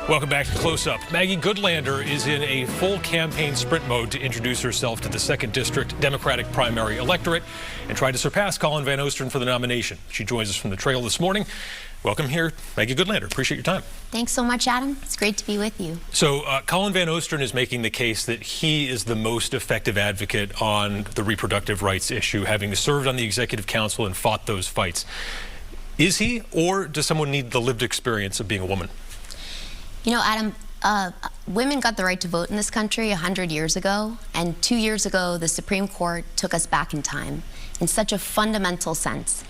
Welcome back to Close Up. Maggie Goodlander is in a full campaign sprint mode to introduce herself to the 2nd District Democratic primary electorate and try to surpass Colin Van Osteren for the nomination. She joins us from the trail this morning. Welcome here, Maggie Goodlander. Appreciate your time. Thanks so much, Adam. It's great to be with you. So Colin Van Osteren is making the case that he is the most effective advocate on the reproductive rights issue, having served on the Executive Council and fought those fights. Is he, or does someone need the lived experience of being a woman? You know, Adam, women got the right to vote in this country 100 years ago, and 2 years ago, the Supreme Court took us back in time in such a fundamental sense.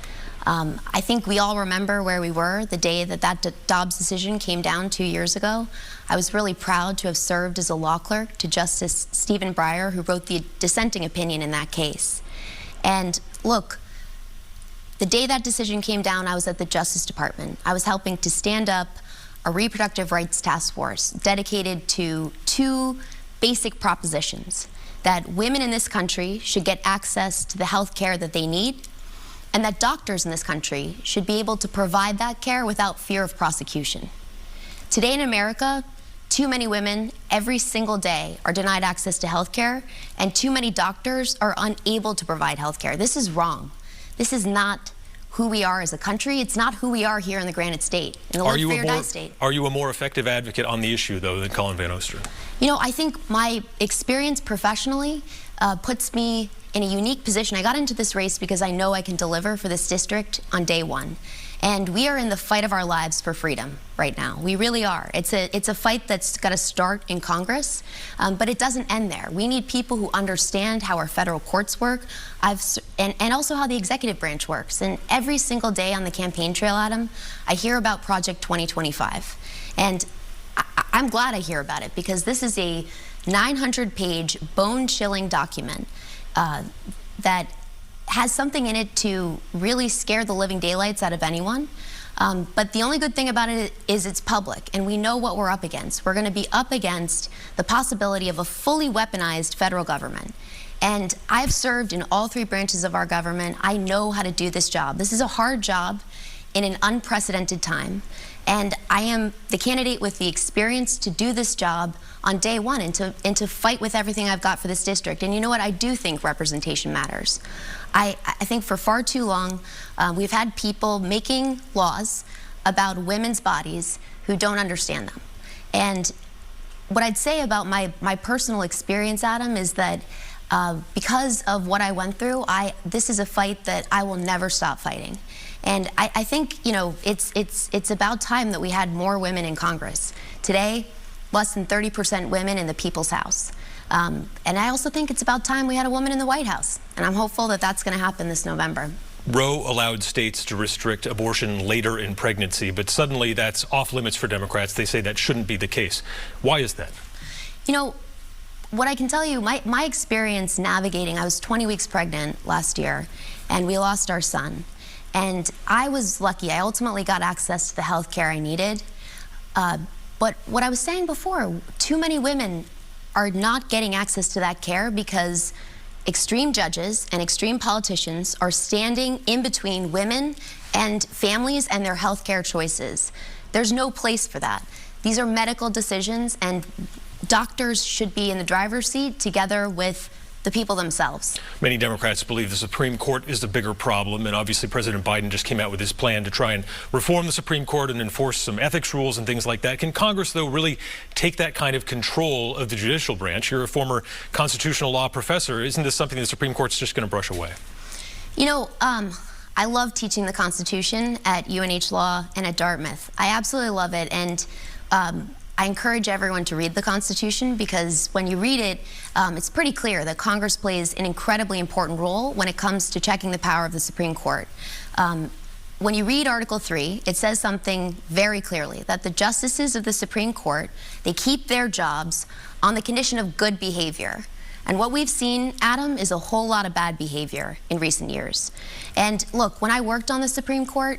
I think we all remember where we were the day that Dobbs decision came down 2 years ago. I was really proud to have served as a law clerk to Justice Stephen Breyer, who wrote the dissenting opinion in that case. And look, the day that decision came down, I was at the Justice Department. I was helping to stand up a reproductive rights task force dedicated to two basic propositions: that women in this country should get access to the health care that they need, and that doctors in this country should be able to provide that care without fear of prosecution. Today in America, too many women every single day are denied access to health care, and too many doctors are unable to provide health care. This is wrong. This is not who we are as a country. It's not who we are here in the Granite State, in the Live Free or Die State. Are you a more effective advocate on the issue, though, than Colin Van Osteren? You know, I think my experience professionally puts me in a unique position. I got into this race because I know I can deliver for this district on day one. And we are in the fight of our lives for freedom right now. We really are. It's a fight that's got to start in Congress, but it doesn't end there. We need people who understand how our federal courts work, and also how the executive branch works. And every single day on the campaign trail, Adam, I hear about Project 2025. And I'm glad I hear about it, because this is a 900-page, bone-chilling document that has something in it to really scare the living daylights out of anyone. But the only good thing about it is it's public, and we know what we're up against. We're going to be up against the possibility of a fully weaponized federal government. And I've served in all three branches of our government. I know how to do this job. This is a hard job in an unprecedented time. And I am the candidate with the experience to do this job on day one, and to fight with everything I've got for this district. And you know what? I do think representation matters. I think for far too long, we've had people making laws about women's bodies who don't understand them. And what I'd say about my personal experience, Adam, is that because of what I went through, this is a fight that I will never stop fighting. And I think, you know, it's about time that we had more women in Congress. Today, less than 30% women in the People's House. And I also think it's about time we had a woman in the White House. And I'm hopeful that that's going to happen this November. Roe allowed states to restrict abortion later in pregnancy, but suddenly that's off limits for Democrats. They say that shouldn't be the case. Why is that? You know, what I can tell you, my experience navigating, I was 20 weeks pregnant last year, and we lost our son. And I was lucky. I ultimately got access to the health care I needed. But what I was saying before, too many women are not getting access to that care because extreme judges and extreme politicians are standing in between women and families and their health care choices. There's no place for that. These are medical decisions, and doctors should be in the driver's seat together with the people themselves. Many Democrats believe the Supreme Court is the bigger problem, and obviously President Biden just came out with his plan to try and reform the Supreme Court and enforce some ethics rules and things like that. Can Congress, though, really take that kind of control of the judicial branch? You're a former constitutional law professor. Isn't this something the Supreme Court's just going to brush away? You know, I love teaching the Constitution at UNH Law and at Dartmouth. I absolutely love it, and I encourage everyone to read the Constitution, because when you read it, it's pretty clear that Congress plays an incredibly important role when it comes to checking the power of the Supreme Court. When you read Article 3, it says something very clearly, that the justices of the Supreme Court, they keep their jobs on the condition of good behavior. And what we've seen, Adam, is a whole lot of bad behavior in recent years. And look, when I worked on the Supreme Court,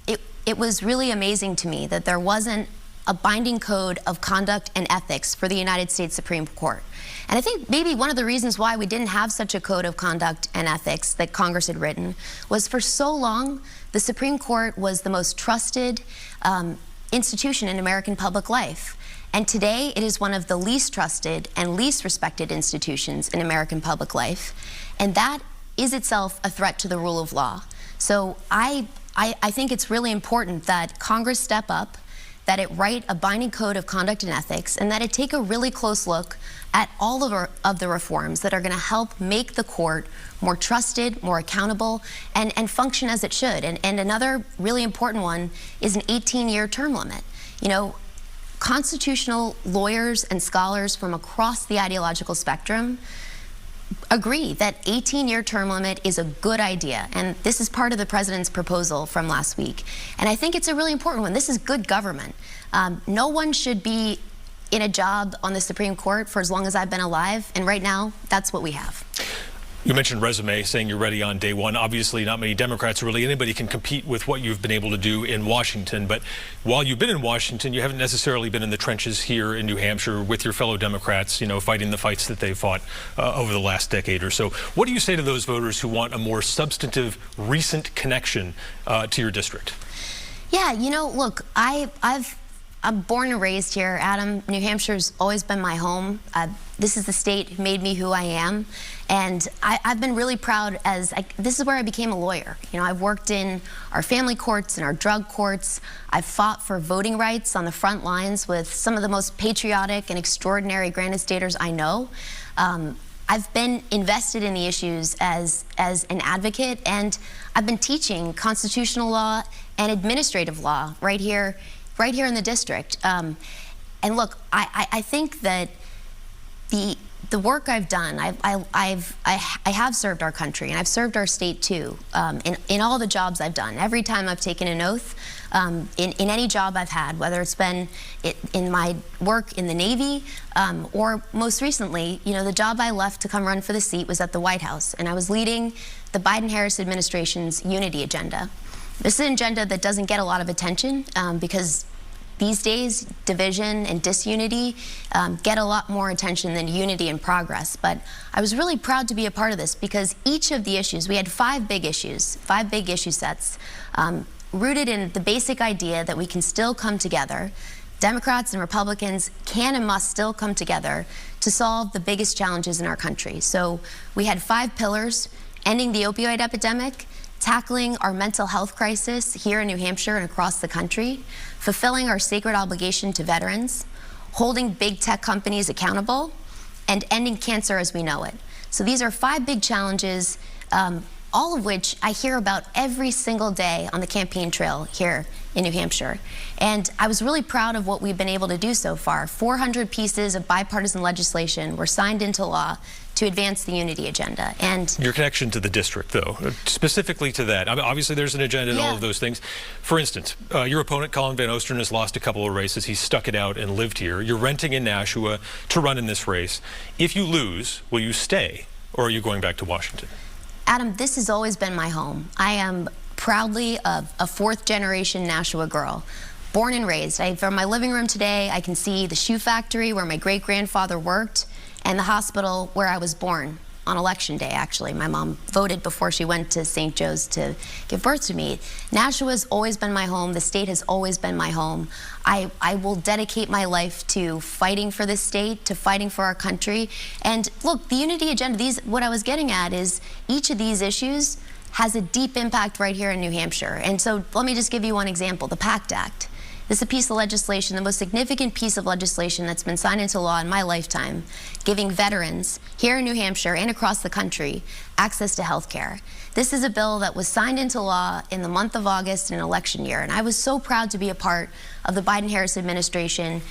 it was really amazing to me that there wasn't a binding code of conduct and ethics for the United States Supreme Court. And I think maybe one of the reasons why we didn't have such a code of conduct and ethics that Congress had written was, for so long, the Supreme Court was the most trusted institution in American public life. And today it is one of the least trusted and least respected institutions in American public life. And that is itself a threat to the rule of law. So I think it's really important that Congress step up, that it write a binding code of conduct and ethics, and that it take a really close look at all of the reforms that are going to help make the court more trusted, more accountable, and function as it should. And another really important one is an 18-year term limit. You know, constitutional lawyers and scholars from across the ideological spectrum agree that 18-year term limit is a good idea, and this is part of the president's proposal from last week. And I think it's a really important one. This is good government. No one should be in a job on the Supreme Court for as long as I've been alive, and right now, that's what we have. You mentioned resume, saying you're ready on day one. Obviously, not many Democrats, or really anybody, can compete with what you've been able to do in Washington. But while you've been in Washington, you haven't necessarily been in the trenches here in New Hampshire with your fellow Democrats, you know, fighting the fights that they've fought over the last decade or so. What do you say to those voters who want a more substantive, recent connection to your district? Yeah, you know, look, I'm born and raised here, Adam. New Hampshire's always been my home. This is the state who made me who I am. And I've been really proud this is where I became a lawyer. You know, I've worked in our family courts and our drug courts. I've fought for voting rights on the front lines with some of the most patriotic and extraordinary Granite Staters I know. I've been invested in the issues as an advocate, and I've been teaching constitutional law and administrative law right here in the district. And look, I think that the work I've done, I have served our country, and I've served our state too, in all the jobs I've done. Every time I've taken an oath, in any job I've had, whether it's been in my work in the Navy, or most recently, you know, the job I left to come run for the seat was at the White House, and I was leading the Biden-Harris administration's unity agenda. This is an agenda that doesn't get a lot of attention because these days, division and disunity get a lot more attention than unity and progress. But I was really proud to be a part of this because each of the issues, we had five big issue sets, rooted in the basic idea that we can still come together. Democrats and Republicans can and must still come together to solve the biggest challenges in our country. So we had 5 pillars: ending the opioid epidemic, tackling our mental health crisis here in New Hampshire and across the country, fulfilling our sacred obligation to veterans, holding big tech companies accountable, and ending cancer as we know it. So these are 5 big challenges, all of which I hear about every single day on the campaign trail here in New Hampshire. And I was really proud of what we've been able to do so far. 400 pieces of bipartisan legislation were signed into law to advance the unity agenda. And your connection to the district, though, specifically to that, I mean, obviously there's an agenda and all of those things. For instance, your opponent, Colin Van Osteren, has lost a couple of races. He's stuck it out and lived here. You're renting in Nashua to run in this race. If you lose, will you stay, or are you going back to Washington? Adam, this has always been my home. I am proudly a 4th-generation Nashua girl, born and raised. From my living room today, I can see the shoe factory where my great-grandfather worked and the hospital where I was born on election day, actually. My mom voted before she went to St. Joe's to give birth to me. Nashua has always been my home. The state has always been my home. I will dedicate my life to fighting for this state, to fighting for our country. And look, the unity agenda, what I was getting at is each of these issues has a deep impact right here in New Hampshire. And so let me just give you one example, the PACT Act. This is a piece of legislation, the most significant piece of legislation that's been signed into law in my lifetime, giving veterans here in New Hampshire and across the country access to health care. This is a bill that was signed into law in the month of August in an election year, and I was so proud to be a part of the Biden-Harris administration,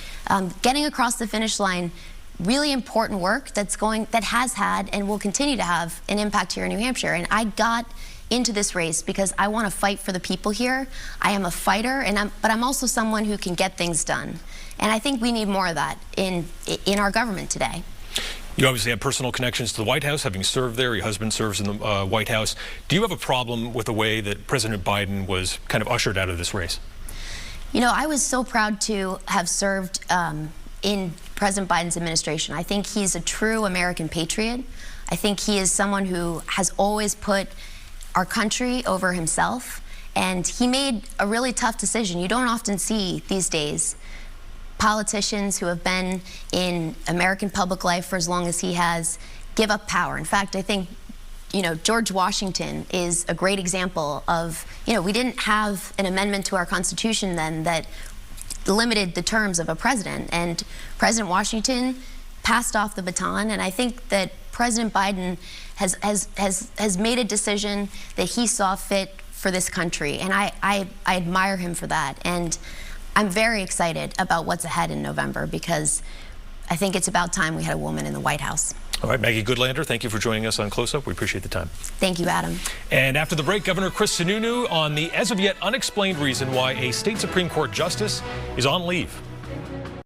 getting across the finish line really important work that has had and will continue to have an impact here in New Hampshire. And I got into this race because I want to fight for the people here. I am a fighter, but I'm also someone who can get things done. And I think we need more of that in our government today. You obviously have personal connections to the White House, having served there. Your husband serves in the White House. Do you have a problem with the way that President Biden was kind of ushered out of this race? You know, I was so proud to have served in President Biden's administration. I think he's a true American patriot. I think he is someone who has always put our country over himself. And he made a really tough decision. You don't often see these days politicians who have been in American public life for as long as he has give up power. In fact, I think, George Washington is a great example of, we didn't have an amendment to our Constitution then that limited the terms of a president. And President Washington passed off the baton. And I think that President Biden has made a decision that he saw fit for this country. And I admire him for that. And I'm very excited about what's ahead in November, because I think it's about time we had a woman in the White House. All right, Maggie Goodlander, thank you for joining us on Close Up. We appreciate the time. Thank you, Adam. And after the break, Governor Chris Sununu on the as of yet unexplained reason why a state Supreme Court justice is on leave.